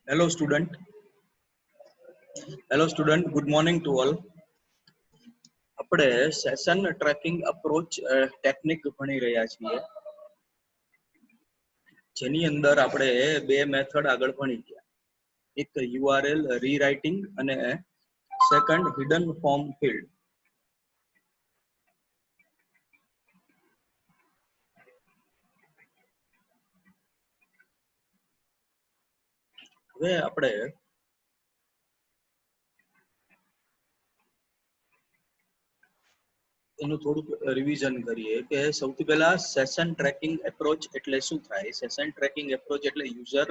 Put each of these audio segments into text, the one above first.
Hello student. Hello student. Good morning to all. આપણે session tracking approach technique ભણી રહ્યા છીએ, જેની અંદર આપણે બે મેથડ આગળ ભણી ગયા. એક યુઆરએલ રીરાઇટિંગ અને સેકન્ડ હિડન ફોર્મ ફિલ્ડ. હવે આપણે એનું થોડુંક રિવિઝન કરીએ કે સૌથી પહેલા સેશન ટ્રેકિંગ એપ્રોચ એટલે શું થાય. સેશન ટ્રેકિંગ એપ્રોચ એટલે યુઝર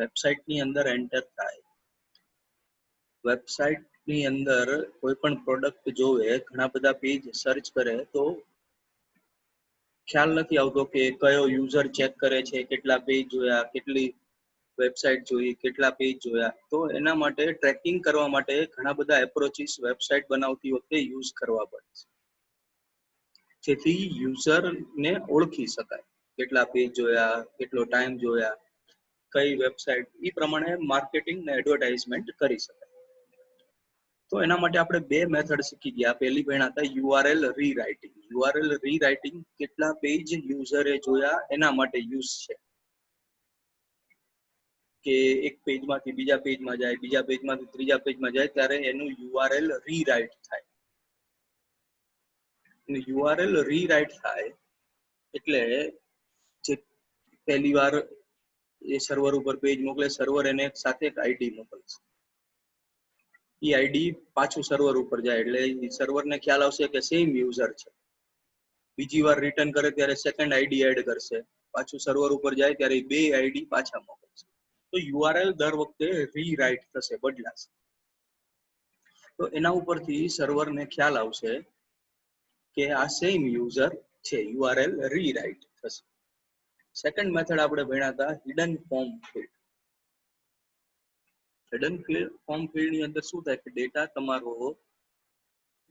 વેબસાઇટની અંદર એન્ટર થાય, વેબસાઇટની અંદર કોઈ પણ પ્રોડક્ટ જોવે, ઘણા બધા પેજ સર્ચ કરે તો ખ્યાલ નથી આવતો કે કયો યુઝર ચેક કરે છે, કેટલા પેજ જોયા, કેટલી વેબસાઇટ જોઈ, કેટલા પેજ જોયા. તો એના માટે ટ્રેકિંગ કરવા માટે ઘણા બધા એપ્રોચીસ વેબસાઇટ બનાવતી વખતે યુઝ કરવા પડે છે, જેથી યુઝરને ઓળખી શકાય, કેટલા પેજ જોયા, કેટલો ટાઈમ જોયા, કઈ વેબસાઇટ, એ પ્રમાણે માર્કેટિંગ ને એડવર્ટાઇઝમેન્ટ કરી શકાય. તો એના માટે આપણે બે મેથડ શીખી ગયા. પહેલી ભણ્યા હતા યુઆરએલ રીરાઇટિંગ. યુઆરએલ રીરાઇટિંગ કેટલા પેજ યુઝરે જોયા એના માટે યુઝ છે, કે એક પેજમાંથી બીજા પેજમાં જાય, બીજા પેજમાંથી ત્રીજા પેજમાં જાય, ત્યારે એનું યુઆરએલ રીરાઇટ થાય. યુઆરએલ રીરાઇટ થાય એટલે જે પહેલી વાર એ સર્વર ઉપર પેજ મોકલે, સર્વર એને સાથે એક આઈડી મોકલશે, એ આઈડી પાછું સર્વર ઉપર જાય એટલે સર્વરને ખ્યાલ આવશે કે સેમ યુઝર છે. બીજી વાર રિટર્ન કરે ત્યારે સેકન્ડ આઈડી એડ કરશે, પાછું સર્વર ઉપર જાય ત્યારે બે આઈડી પાછા મોકલશે. તો યુઆરએલ દર વખતે રીરાઇટ થશે, બદલાશે. તો એના ઉપરથી સર્વરને ખ્યાલ આવશે કે આ સેમ યુઝર છે, યુઆરએલ રીરાઇટ થશે. સેકન્ડ મેથડ આપણે ભણ્યા હતા hidden form field. Hidden form field ની અંદર શું થાય કે ડેટા તમારો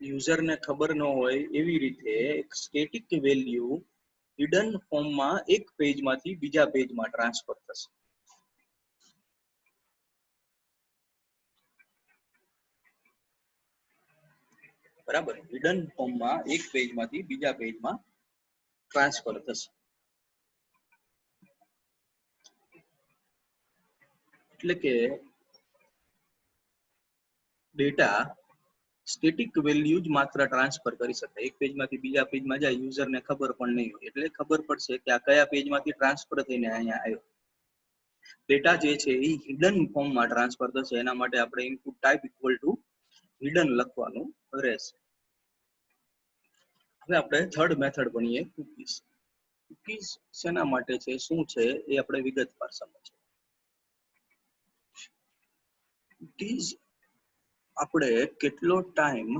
યુઝરને ખબર ન હોય એવી રીતે એક સ્ટેટિક વેલ્યુ હિડન ફોર્મમાં એક પેજમાંથી બીજા પેજમાં ટ્રાન્સફર થશે. બરાબર, હિડન ફોર્મમાં એક પેજમાંથી બીજા પેજમાં ટ્રાન્સફર થશે. એટલે કે ડેટા સ્ટેટિક વેલ્યુ જ માત્ર ટ્રાન્સફર કરી શકાય. એક પેજમાંથી બીજા પેજમાં જાય, યુઝરને ખબર પણ નહીં હોય, એટલે ખબર પડશે કે આ કયા પેજમાંથી ટ્રાન્સફર થઈને અહીંયા આવ્યો. ડેટા જે છે એ હિડન ફોર્મમાં ટ્રાન્સફર થશે. એના માટે આપણે input type equal to hidden લખવાનું રહેશે. હવે આપણે થર્ડ મેથડ ભણીએ કુકીઝ. કુકીઝ શેના માટે છે, શું છે, એ આપણે વિગતવાર સમજીએ. કુકીઝ આપણે કેટલો ટાઈમ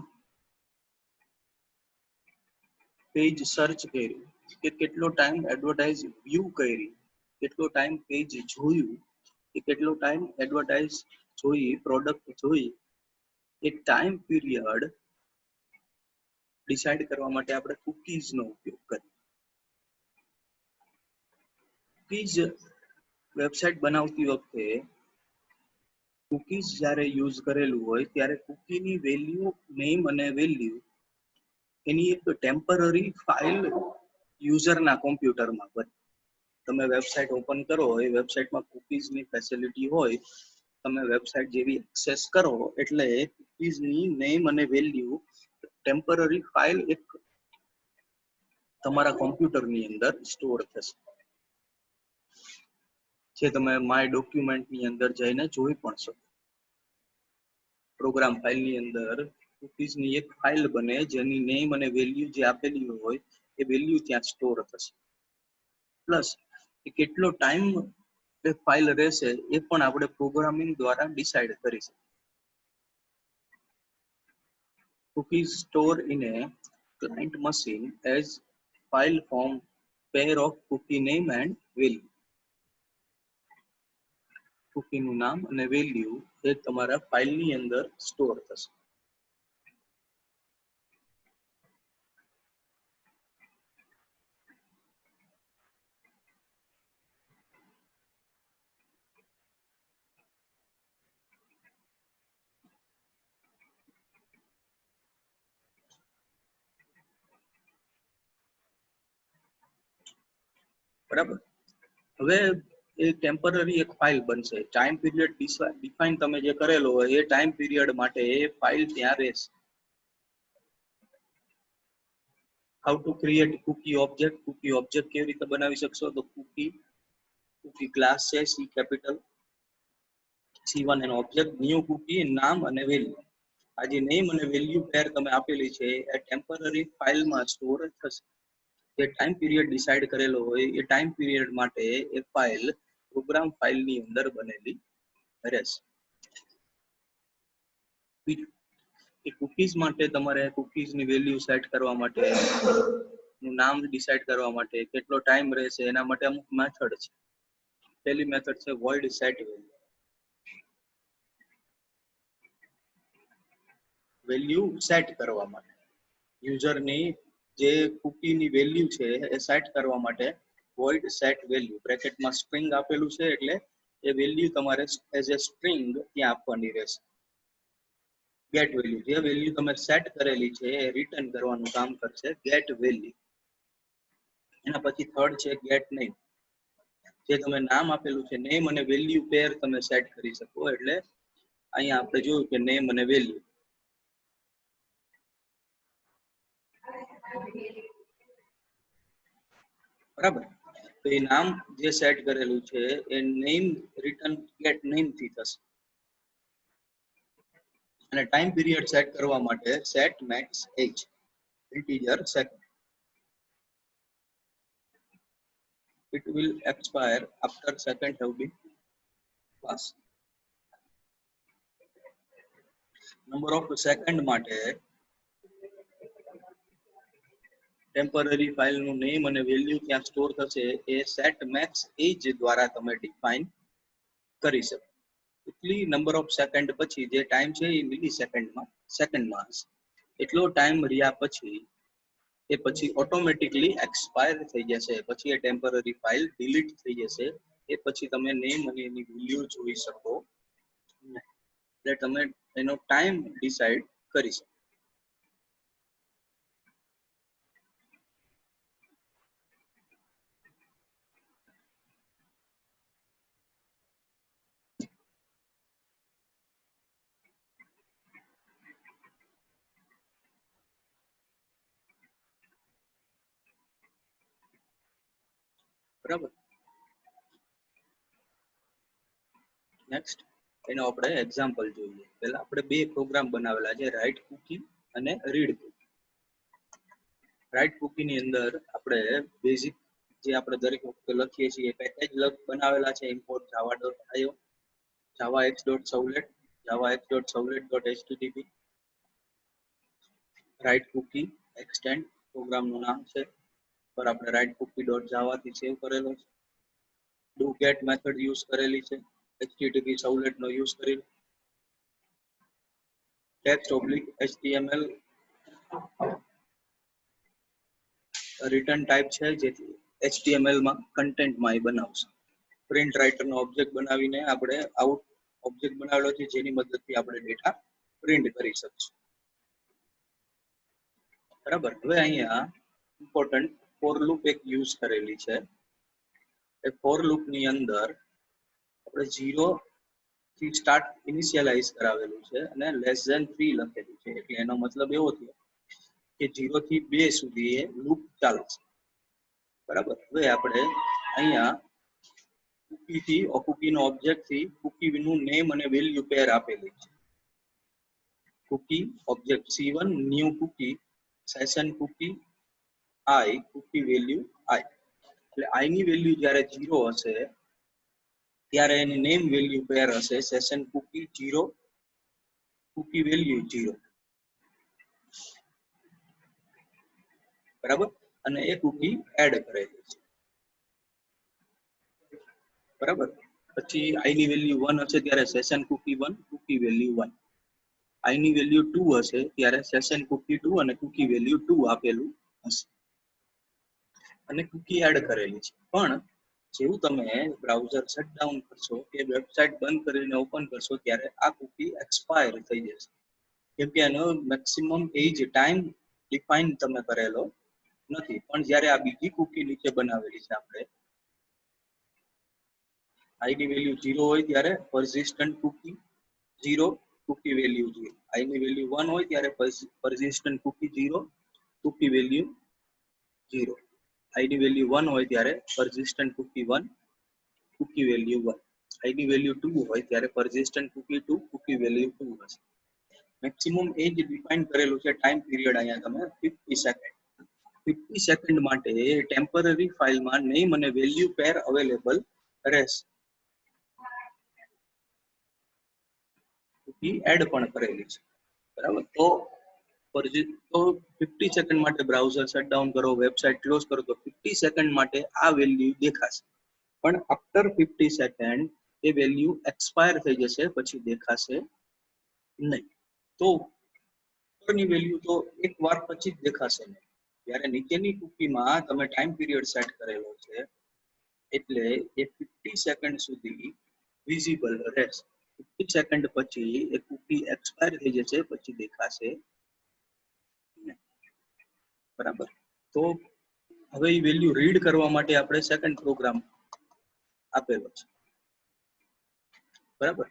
પેજ સર્ચ કર્યું, કે કેટલો ટાઈમ એડવર્ટાઇઝ વ્યૂ કરી, કેટલો ટાઈમ પેજ જોયું, કે કેટલો ટાઈમ એડવર્ટાઇઝ જોઈ, પ્રોડક્ટ જોઈ, એક ટાઈમ પીરિયડ ડિસાઇડ કરવા માટે આપણે કુકીઝ નો ઉપયોગ કરીએ. કુકીઝ વેબસાઇટ બનાવતી વખતે કુકીઝ જ્યારે યુઝ કરેલું હોય ત્યારે કુકીની વેલ્યુ, નેમ અને વેલ્યુ એની એક ટેમ્પરરી ફાઇલ યુઝરના કોમ્પ્યુટરમાં બને. તમે વેબસાઇટ ઓપન કરો, એ વેબસાઇટમાં કુકીઝની ફેસિલિટી હોય, તમે વેબસાઇટ જેવી એક્સેસ કરો એટલે કુકીઝની નેમ અને વેલ્યુ ટેમ્પરરી ફાઇલ એક તમારા કોમ્પ્યુટરની અંદર સ્ટોર થશે, જે તમે માય ડોક્યુમેન્ટની અંદર જઈને જોઈ પણ શકો. પ્રોગ્રામ ફાઇલની અંદર કુકીઝની એક ફાઇલ બને, જેની નેમ અને વેલ્યુ જે આપેલી હોય એ વેલ્યુ ત્યાં સ્ટોર થશે. પ્લસ એ કેટલો ટાઈમ એ ફાઇલ રહેશે એ પણ આપણે પ્રોગ્રામિંગ દ્વારા ડિસાઇડ કરી શકીએ. Cookies store in a client machine as file form pair of cookie name and value. Cookie નું નામ અને વેલ્યુ એ તમારા ફાઇલની અંદર સ્ટોર થશે. બરાબર. હવે એ ટેમ્પરરી એક ફાઇલ બનશે. ટાઈમ પીરિયડ ડિફાઇન તમે જે કરેલો હોય એ ટાઈમ પીરિયડ માટે એ ફાઇલ ત્યાં રહેશે. How to create cookie object. Cookie object કેવી રીતે બનાવી શકશો? તો કુકી ક્લાસ છે સી કેપિટલ, C1 એનો ઓબ્જેક્ટ, ન્યુ કુકી, નામ અને વેલ્યુ. આ જે નેમ અને વેલ્યુ પેર તમે આપેલી છે એ ટેમ્પરરી ફાઇલમાં સ્ટોર થશે. જે ટાઈમ પીરિયડ ડિસાઇડ કરેલો હોય એ ટાઈમ પીરિયડ માટે એ ફાઇલ પ્રોગ્રામ ફાઇલની અંદર બનેલી રહેશે. એ કુકીઝ માટે તમારે કુકીઝની વેલ્યુ સેટ કરવા માટે, નામ ડિસાઇડ કરવા માટે, કેટલો ટાઈમ રહેશે એના માટે અમુક મેથડ છે. પહેલી મેથડ છે void set value. Value set કરવા માટે, યુઝરની જે કુકીની વેલ્યુ છે એ સેટ કરવા માટે void set value બ્રેકેટમાં સ્ટ્રિંગ આપેલું છે એટલે એ વેલ્યુ તમારે એઝ એ સ્ટ્રિંગ ત્યાં આપવાની રહેશે. ગેટ વેલ્યુ, જે વેલ્યુ તમે સેટ કરેલી છે એ રિટર્ન કરવાનું કામ કરશે ગેટ વેલ્યુ. એના પછી થર્ડ છે ગેટ નેમ. જે તમે નામ આપેલું છે નેમ અને વેલ્યુ પેર તમે સેટ કરી શકો. એટલે અહીંયા આપણે જોયું કે નેમ અને વેલ્યુ, બરાબર. તો એ નામ જે સેટ કરેલું છે એ નેમ રિટર્ન ગેટ નેમ થી થશે. અને ટાઈમ પીરિયડ સેટ કરવા માટે set max age integer second. It will expire after second have been passed. Number of second માટે ટેમ્પરરી ફાઇલનું નેમ અને વેલ્યુ ત્યાં સ્ટોર થશે એ સેટ મેક્સ એજ દ્વારા તમે ડિફાઇન કરી શકો. એટલી નંબર ઓફ સેકન્ડ પછી જે ટાઈમ છે એ મિલી સેકન્ડમાં હશે. એટલો ટાઈમ રહ્યા પછી એ પછી ઓટોમેટિકલી એક્સપાયર થઈ જશે. પછી એ ટેમ્પરરી ફાઇલ ડિલીટ થઈ જશે. એ પછી તમે નેમ અને એની વેલ્યુ જોઈ શકો એટલે તમે એનો ટાઈમ ડિસાઇડ કરી શકો. બરાબર. નેક્સ્ટ એનો આપણે એક્ઝામ્પલ જોઈએ. પહેલા આપણે બે પ્રોગ્રામ બનાવેલા છે, રાઇટ કુકી અને રીડ કુકી. રાઇટ કુકી ની અંદર આપણે બેઝિક જે આપણે દરેક વખતે લખીએ છીએ પેકેજ બનાવેલા છે, import java.io, javax.servlet, javax.servlet.http, right cookie extend પ્રોગ્રામનું નામ છે પર આપણે રાઇટ કુકી.java થી સેવ કરેલો છે. ડુ ગેટ મેથડ યુઝ કરેલી છે, http servlet નો યુઝ કરી. Text oblique html return type છે જેથી HTML માં કન્ટેન્ટમાં એ બનાવશે. પ્રિન્ટ રાઇટર નો ઓબ્જેક્ટ બનાવીને આપણે આઉટ ઓબ્જેક્ટ બનાવેલો છે જેની મદદથી આપણે ડેટા પ્રિન્ટ કરી શકીશું. બરાબર. હવે અહીંયા ઇમ્પોર્ટન્ટ ફોર લૂપ એક યુઝ કરેલી છે. એ ફોર લૂપ ની અંદર આપણે 0 થી સ્ટાર્ટ ઇનિશિયલાઇઝ કરાવેલું છે અને લેસ ધેન 3 લખેલું છે. એટલે એનો મતલબ એવો થયો કે 0 થી 2 સુધી એ લૂપ ચાલશે. બરાબર. હવે આપણે અહીંયા કુકી નો ઓબ્જેક્ટ થી કુકી નું નેમ અને વેલ્યુ પેર આપેલી છે. Cookie object C1 new cookie session cookie I cookie value I. એટલે I ની વેલ્યુ જ્યારે 0 હશે ત્યારે એની નેમ વેલ્યુ પેર હશે સેશન કુકી 0 કુકી વેલ્યુ 0. બરાબર. અને એ કુકી એડ કરેલી છે. બરાબર. પછી I ની વેલ્યુ 1 હશે ત્યારે session cookie 1 cookie value 1. I ની વેલ્યુ 2 હશે ત્યારે સેશન કુકી 2 અને કુકી વેલ્યુ 2 આપેલું હશે અને કુકી એડ કરેલી છે. પણ જેવું તમે બ્રાઉઝર શટડાઉન કરશો કે વેબસાઇટ બંધ કરીને ઓપન કરશો ત્યારે આ કુકી એક્સપાયર થઈ જશે, કેમ કે એનો મેક્સિમમ એજ ટાઈમ ડિફાઇન તમે કરેલો નથી. પણ જ્યારે આ બીજી કુકી નીચે બનાવેલી છે આપણે i ની વેલ્યુ 0 હોય ત્યારે persistent cookie 0, cookie value 0. i ની વેલ્યુ 1 હોય ત્યારે persistent cookie 0, cookie value 0. i ની વેલ્યુ 1 હોય ત્યારે persistent cookie 1, cookie value 1. i ની વેલ્યુ 2 હોય ત્યારે persistent cookie 2, cookie value 2 હશે. મેક્સિમમ એજ ડિફાઇન કરેલું છે ટાઈમ પીરિયડ અહીંયા તમે 50 સેકન્ડ. 50 સેકન્ડ માટે ટેમ્પરરી ફાઇલમાં નેમ અને વેલ્યુ પેર અવેલેબલ રહેશે. કૂકી એડ પણ કરેલી છે, બરાબર. તો 50 સેકન્ડ માટે બ્રાઉઝર શટડાઉન કરો, વેબસાઇટ ક્લોઝ કરો તો 50 સેકન્ડ માટે આ વેલ્યુ દેખાશે. પણ આફ્ટર 50 સેકન્ડ એ વેલ્યુ એક્સપાયર થઈ જશે, પછી દેખાશે નહીં. તો ઉપરની વેલ્યુ તો એક વાર પછી જ દેખાશે નહીં. જ્યારે નીચેની કૂકીમાં તમે ટાઈમ પીરિયડ સેટ કરેલો છે એટલે એ 50 સેકન્ડ સુધી વિઝિબલ રહેશે. 50 સેકન્ડ પછી એ કૂકી એક્સપાયર થઈ જશે, પછી દેખાશે નહીં. બરાબર. તો હવે એ વેલ્યુ રીડ કરવા માટે આપણે સેકન્ડ પ્રોગ્રામ આપેલો છે, બરાબર.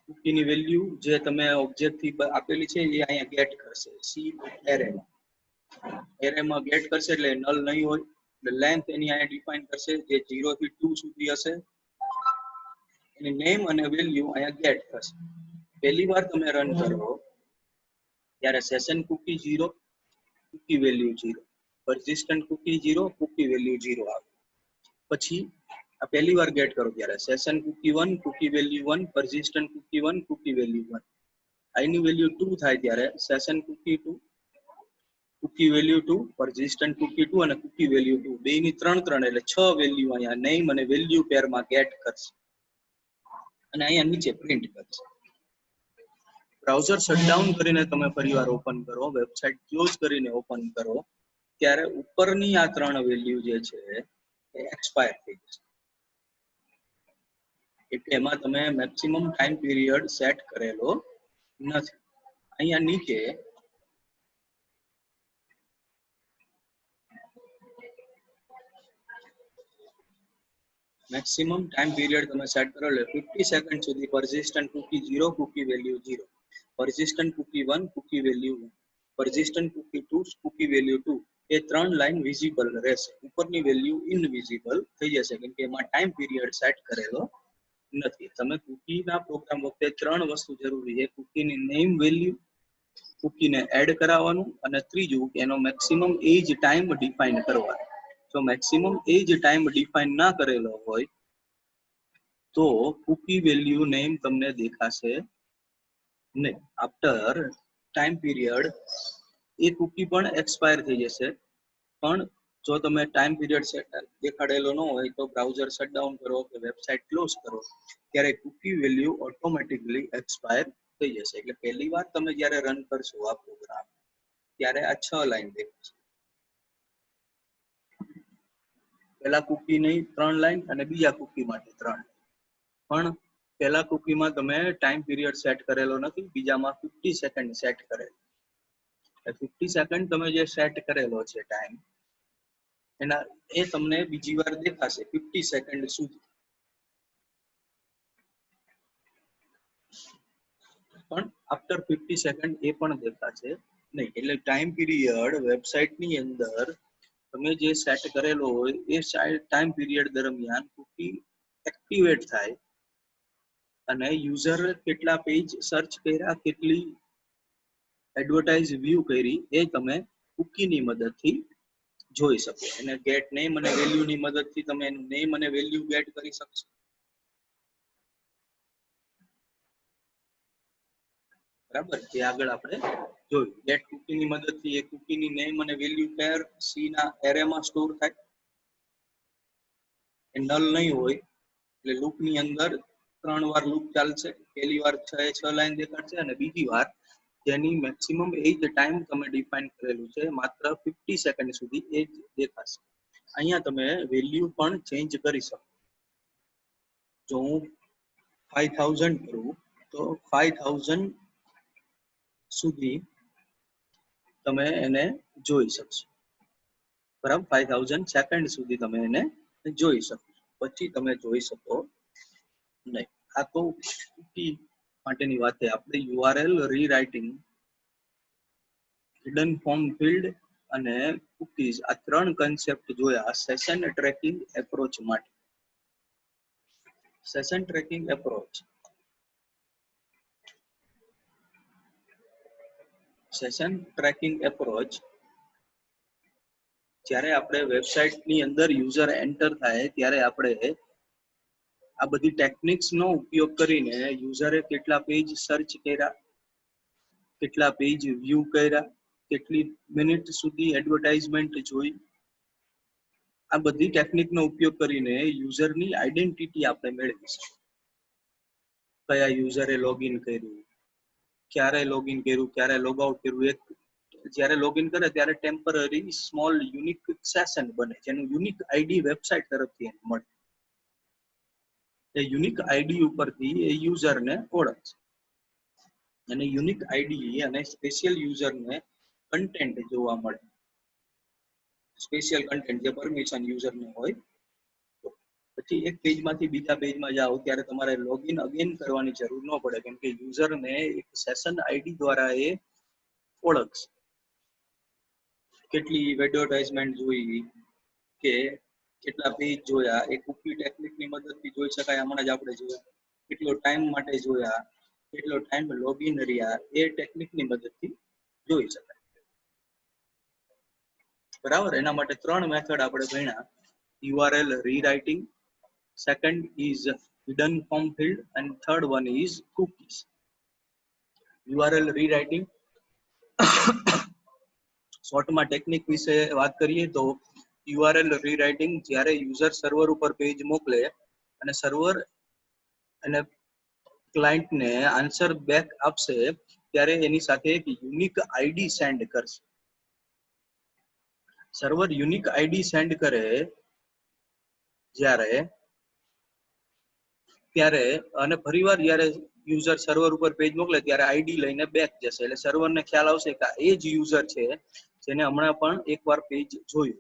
કૂકીની વેલ્યુ જે તમે ઓબ્જેક્ટ થી આપેલી છે એ અહીંયા ગેટ કરશે. સી એરેમાં ગેટ કરશે એટલે નલ નહીં હોય, એટલે લેન્થ એની અહીંયા ડિફાઇન કરશે જે 0 થી 2 સુધી હશે. એની નેમ અને વેલ્યુ અહીંયા ગેટ થશે. પહેલી વાર તમે રન કરો ત્યારે session cookie 0, cookie value 0, persistent cookie 0, cookie value 0 આવે. પછી આ પહેલી વાર ગેટ કરો ત્યારે session cookie 1, cookie value 1, persistent cookie 1, cookie value 1. i ની વેલ્યુ 2 થાય ત્યારે session cookie 2, cookie value 2, persistent cookie 2 અને cookie value 2 બેની 3 એટલે 6 વેલ્યુ અહીંયા નેમ અને વેલ્યુ પેરમાં ગેટ કરશે અને અહીંયા નીચે પ્રિન્ટ કરશે. બ્રાઉઝર શટડાઉન કરીને તમે ફરીવાર ઓપન કરો, વેબસાઇટ ક્લોઝ કરીને ઓપન કરો ત્યારે ઉપરની આ 3 વેલ્યુ જે છે એ એક્સપાયર થઈ જશે. એટલે એમાં તમે મેક્સિમમ ટાઈમ પીરિયડ સેટ કરેલો નથી. અહીંયા નીચે મેક્સિમમ ટાઈમ પીરિયડ તમે સેટ કરેલો 50 સેકન્ડ સુધી persistent cookie 0, cookie value 0, persistent cookie 1, cookie value 1, persistent cookie 2, cookie value 2 એ 3 લાઈન વિઝિબલ રહેશે. ઉપરની વેલ્યુ ઇનવિઝિબલ થઈ જશે કેમ કે એમાં ટાઈમ પીરિયડ સેટ કરેલો નથી. તમે કૂકીના પ્રોગ્રામ વખતે 3 વસ્તુ જરૂરી છે: કૂકીની નેમ વેલ્યુ, કૂકીને એડ કરાવવાનું અને ત્રીજું એનો મેક્સિમમ એજ ટાઈમ ડિફાઇન કરવાનો. જો મેક્સિમમ એજ ટાઈમ ડિફાઇન ના કરેલો હોય તો કૂકી વેલ્યુ નેમ તમને દેખાશે નહીં. આફ્ટર ટાઈમ પીરિયડ એ કૂકી પણ એક્સપાયર થઈ જશે. પણ જો તમે ટાઈમ પીરિયડ દેખાડેલો ન હોય તો બ્રાઉઝર શટડાઉન કરો કે વેબસાઇટ ક્લોઝ કરો ત્યારે કૂકી વેલ્યુ ઓટોમેટિકલી એક્સપાયર થઈ જશે. એટલે પહેલી વાર તમે જ્યારે રન કરશો આ પ્રોગ્રામ ત્યારે આ 6 લાઈન દેખાશે. પહેલા કૂકી નહીં 3 લાઈન અને બીજા કૂકી માટે 3. પણ પહેલા કૂકીમાં તમે ટાઈમ પીરિયડ સેટ કરેલો નથી, બીજામાં 50 સેકન્ડ સેટ કરેલો. 50 સેકન્ડ તમે જે સેટ કરેલો છે ટાઈમ એના એ તમને બીજી વાર દેખાશે 50 સેકન્ડ સુધી. પણ આફ્ટર 50 સેકન્ડ એ પણ દેખાશે નહીં. એટલે ટાઈમ પીરિયડ વેબસાઇટની અંદર તમે જે સેટ કરેલો હોય એ ટાઈમ પીરિયડ દરમિયાન કૂકી એક્ટિવેટ થાય અને યુઝર કેટલા પેજ સર્ચ કર્યા, કેટલી એડવર્ટાઇઝ વ્યૂ કરી એ તમે કૂકીની મદદથી જોઈ શકો. અને ગેટ નેમ અને વેલ્યુની મદદથી તમે એનું નેમ અને વેલ્યુ ગેટ કરી શકશો. બરાબર. એ આગળ આપણે જોયું. ગેટ કૂકીની મદદથી એ કૂકીની નેમ અને વેલ્યુ પેર સી ના એરેમાં સ્ટોર થાય. એ નલ નહીં હોય એટલે લૂપની અંદર 3 વાર લૂપ ચાલશે. પહેલી વાર 6 લાઈન દેખાડશે અને બીજી વાર જેની મેક્સિમમ એજ ટાઈમ તમે ડિફાઇન કરેલું છે માત્ર 50 સેકન્ડ સુધી એ જ દેખાશે. અહીંયા તમે વેલ્યુ પણ ચેન્જ કરી શકો. જો હું 5000 કરું તો 5000 સુધી તમે એને જોઈ શકશો. બરાબર. 5000 સેકન્ડ સુધી તમે એને જોઈ શકો. પછી તમે જોઈ શકો નહીં. આ તો કુકી માટેની વાત છે. આપણે URL rewriting, hidden form field અને કુકીઝ આ ત્રણ કન્સેપ્ટ જોયા સેશન ટ્રેકિંગ એપ્રોચ માટે. Session tracking approach, session tracking approach જ્યારે આપણે વેબસાઇટની અંદર યુઝર એન્ટર થાય ત્યારે આપણે આ બધી ટેકનિક્સ નો ઉપયોગ કરીને યુઝરે કેટલા પેજ સર્ચ કર્યા, કેટલા પેજ વ્યૂ કર્યા, કેટલી મિનિટ સુધી એડવર્ટાઇઝમેન્ટ જોઈ, આ બધી ટેકનિકનો ઉપયોગ કરીને યુઝરની આઈડેન્ટિટી આપણે મેળવીશું. કયા યુઝરે લોગિન કર્યું, ક્યારે લોગિન કર્યું, ક્યારે લોગ આઉટ કર્યું. એક જ્યારે લોગિન કરે ત્યારે ટેમ્પરરી સ્મોલ યુનિક સેશન બને જેનું યુનિક આઈડી વેબસાઇટ તરફથી મળે. એ યુનિક આઈડી ઉપરથી એ યુઝરને ઓળખશે અને યુનિક આઈડી અને સ્પેશિયલ યુઝરને કન્ટેન્ટ જોવા મળે. સ્પેશિયલ કન્ટેન્ટ જે પરમિશન યુઝરને હોય. પછી એક પેજમાંથી બીજા પેજમાં જાઓ ત્યારે તમારે લોગિન અગેન કરવાની જરૂર ન પડે, કેમ કે યુઝરને એક સેશન આઈડી દ્વારા એ ઓળખશે. કેટલી એડવર્ટાઇઝમેન્ટ જોઈ કે કેટલા પેજ જોયા એ કુકી ટેકનિકની મદદથી જોઈ શકાય. હમણાં જ આપણે જોયા કેટલો ટાઈમ માટે જોયા, કેટલો ટાઈમ લોગિન રહ્યા, એ ટેકનિકની મદદથી જોઈ શકાય. બરાબર. એના માટે ત્રણ મેથડ આપણે ભણ્યા. URL rewriting, second is hidden form field and third one is cookies. URL rewriting શોર્ટમાં ટેકનિક વિશે વાત કરીએ તો URL રીરાઇટિંગ જ્યારે યુઝર સર્વર ઉપર પેજ મોકલે અને સર્વર અને ક્લાયન્ટને આન્સર બેક આપશે ત્યારે એની સાથે એક યુનિક આઈડી સેન્ડ કરશે. સર્વર યુનિક આઈડી સેન્ડ કરે ત્યારે અને ફરીવાર જ્યારે યુઝર સર્વર ઉપર પેજ મોકલે ત્યારે આઈડી લઈને બેક જશે. એટલે સર્વરને ખ્યાલ આવશે કે એ જ યુઝર છે જેને હમણાં પણ એકવાર પેજ જોયું.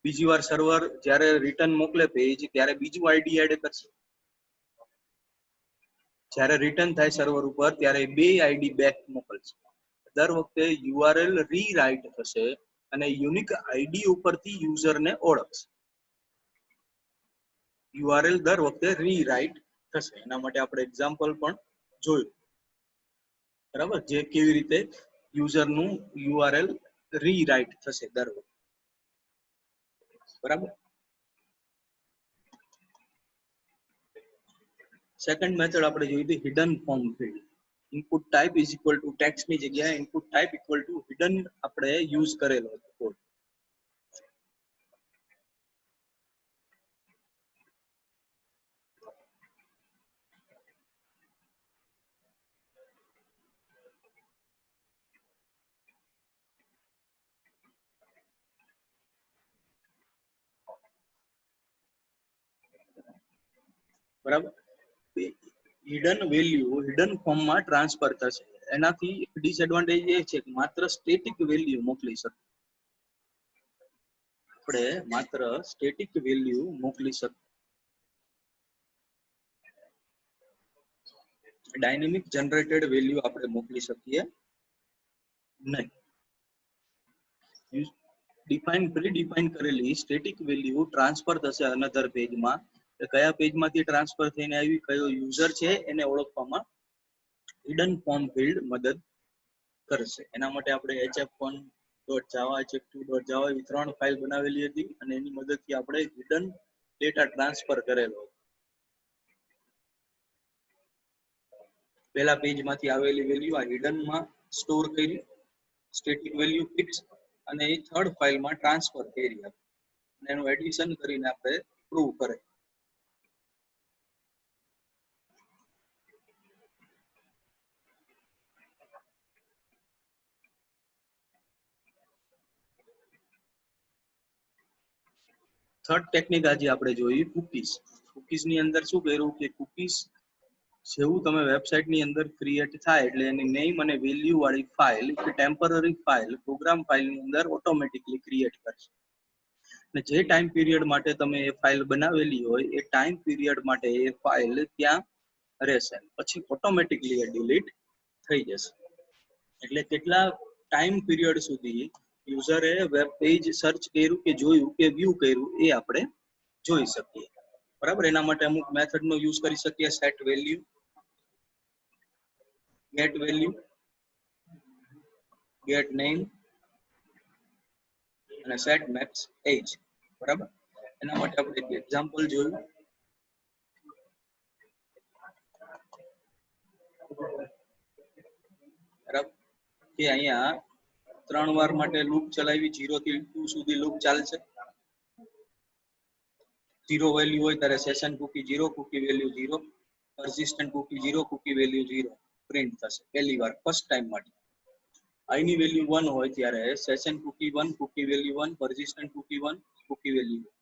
બીજી વાર સર્વર જ્યારે રિટર્ન મોકલે પેજ ત્યારે બીજું આઈડી એડ કરશે. જ્યારે રિટર્ન થાય સર્વર ઉપર ત્યારે બે આઈડી બેક મોકલશે. દર વખતે યુઆરએલ રીરાઇટ થશે અને યુનિક આઈડી ઉપરથી યુઝરને ઓળખશે. યુઆરએલ દર વખતે રીરાઇટ થશે. એના માટે આપણે એક્ઝામ્પલ પણ જોયું. બરાબર, જે કેવી રીતે યુઝરનું યુઆરએલ રીરાઇટ થશે દર વખતે. બરાબર. સેકન્ડ મેથડ આપણે જોઈ હતી hidden form field. Input type is equal to text ની જગ્યાએ input type equal to hidden આપણે યુઝ કરેલો હતો કોડ. બરાબર. હિડન વેલ્યુ હિડન ફોર્મમાં ટ્રાન્સફર થશે. એનાથી ડિસએડવાન્ટેજ એ છે કે માત્ર સ્ટેટિક વેલ્યુ મોકલી શકે. આપણે માત્ર સ્ટેટિક વેલ્યુ મોકલી શકીએ. ડાયનેમિક જનરેટેડ વેલ્યુ આપણે મોકલી શકીએ નહીં. પ્રી ડિફાઇન કરેલી સ્ટેટિક વેલ્યુ ટ્રાન્સફર થશે અનધર પેજમાં. કયા પેજમાંથી ટ્રાન્સફર થઈને આવી, કયો યુઝર છે એને ઓળખવામાં હિડન ફોર્મ ફિલ્ડ મદદ કરશે. એના માટે આપણે hf1.java, hf2.java એવી ત્રણ ફાઇલ બનાવેલી હતી અને એની મદદથી આપણે હિડન ડેટા ટ્રાન્સફર કરેલો. પહેલા પેજમાંથી આવેલી વેલ્યુ આ હિડનમાં સ્ટોર કરી, સ્ટેટિક વેલ્યુ ફિક્સ અને એ થર્ડ ફાઇલમાં ટ્રાન્સફર કરી અને એનું એડિશન કરીને આપણે પ્રૂવ કરે. થર્ડ ટેકનિક આજે આપણે જોઈ કુકીઝ. કુકીઝની અંદર શું કર્યું કે કુકીઝ જેવું તમે વેબસાઇટની અંદર ક્રિએટ થાય એટલે એની નેમ અને વેલ્યુ વાળી ફાઇલ કે ટેમ્પરરી ફાઇલ પ્રોગ્રામ ફાઇલની અંદર ઓટોમેટિકલી ક્રિએટ કરશે. અને જે ટાઈમ પીરિયડ માટે તમે એ ફાઇલ બનાવેલી હોય એ ટાઈમ પીરિયડ માટે એ ફાઇલ ત્યાં રહેશે, પછી ઓટોમેટિકલી એ ડિલીટ થઈ જશે. એટલે કેટલા ટાઈમ પીરિયડ સુધી યુઝરે વેબ પેજ સર્ચ કર્યું કે જોયું કે વ્યૂ કર્યું એ આપણે જોઈ શકીએ. બરાબર, એના માટે અમુક મેથડનો યુઝ કરી શકીએ. Set value, get value, get name અને સેટ મેક્સ એજ. બરાબર, એના માટે આપણે એક એક્ઝામ્પલ જોયું. બરાબર, કે અહીંયા 3 વાર માટે લૂપ ચલાવી, 0 થી 2 સુધી લૂપ ચાલશે. 0 વેલ્યુ હોય ત્યારે session cookie 0, cookie value 0, persistent cookie 0, cookie value 0 print થશે પહેલી વાર, ફર્સ્ટ ટાઈમ માટે. I ની વેલ્યુ 1 હોય ત્યારે session cookie 1, cookie value 1, persistent cookie 1, cookie value 1.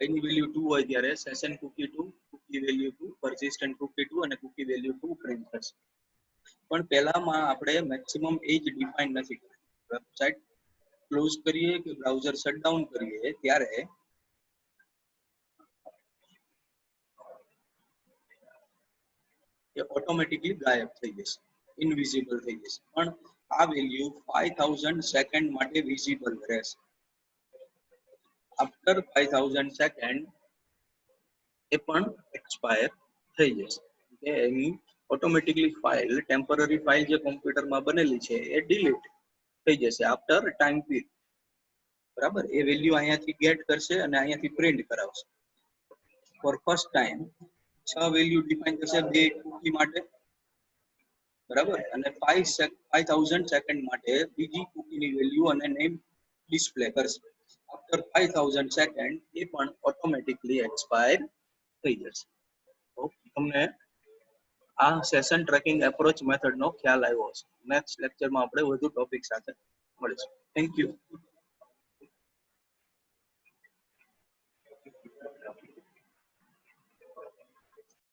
I ની વેલ્યુ 2 હોય ત્યારે session cookie 2, cookie value 2, persistent cookie 2 અને કુકી વેલ્યુ 2 પ્રિન્ટ થશે. પણ પહેલામાં આપણે મેક્સિમમ એજ ડિફાઇન નથી કરી. વેબસાઇટ ક્લોઝ કરીએ કે બ્રાઉઝર શટડાઉન કરીએ ત્યારે એ ઓટોમેટિકલી ગાયબ થઈ જશે, ઇનવિઝિબલ થઈ જશે. પણ આ વેલ્યુ 5000 સેકન્ડ માટે વિઝિબલ રહેશે. આફ્ટર 5000 સેકન્ડ એ પણ એક્સપાયર થઈ જશે. કે એની ઓટોમેટિકલી ફાઇલ, ટેમ્પરરી ફાઇલ જે કોમ્પ્યુટરમાં બનેલી છે એ ડિલીટ થઈ જશે આફ્ટર ટાઈમ પીરિયડ. બરાબર, એ વેલ્યુ અહીંયાથી ગેટ કરશે અને અહીંયાથી પ્રિન્ટ કરાવશે. For first time 6 value define કરશે 2 કુકી માટે. બરાબર, અને 5000 સેકન્ડ માટે બીજી કુકીની વેલ્યુ અને નેમ ડિસ્પ્લે કરશે. આફ્ટર 5000 સેકન્ડ એ પણ ઓટોમેટિકલી એક્સપાયર થઈ જશે. તો તમને આ સેશન ટ્રેકિંગ એપ્રોચ મેથડનો ખ્યાલ આવ્યો હશે. નેક્સ્ટ લેક્ચરમાં આપણે વધુ ટોપિક સાથે મળીશું. Thank you.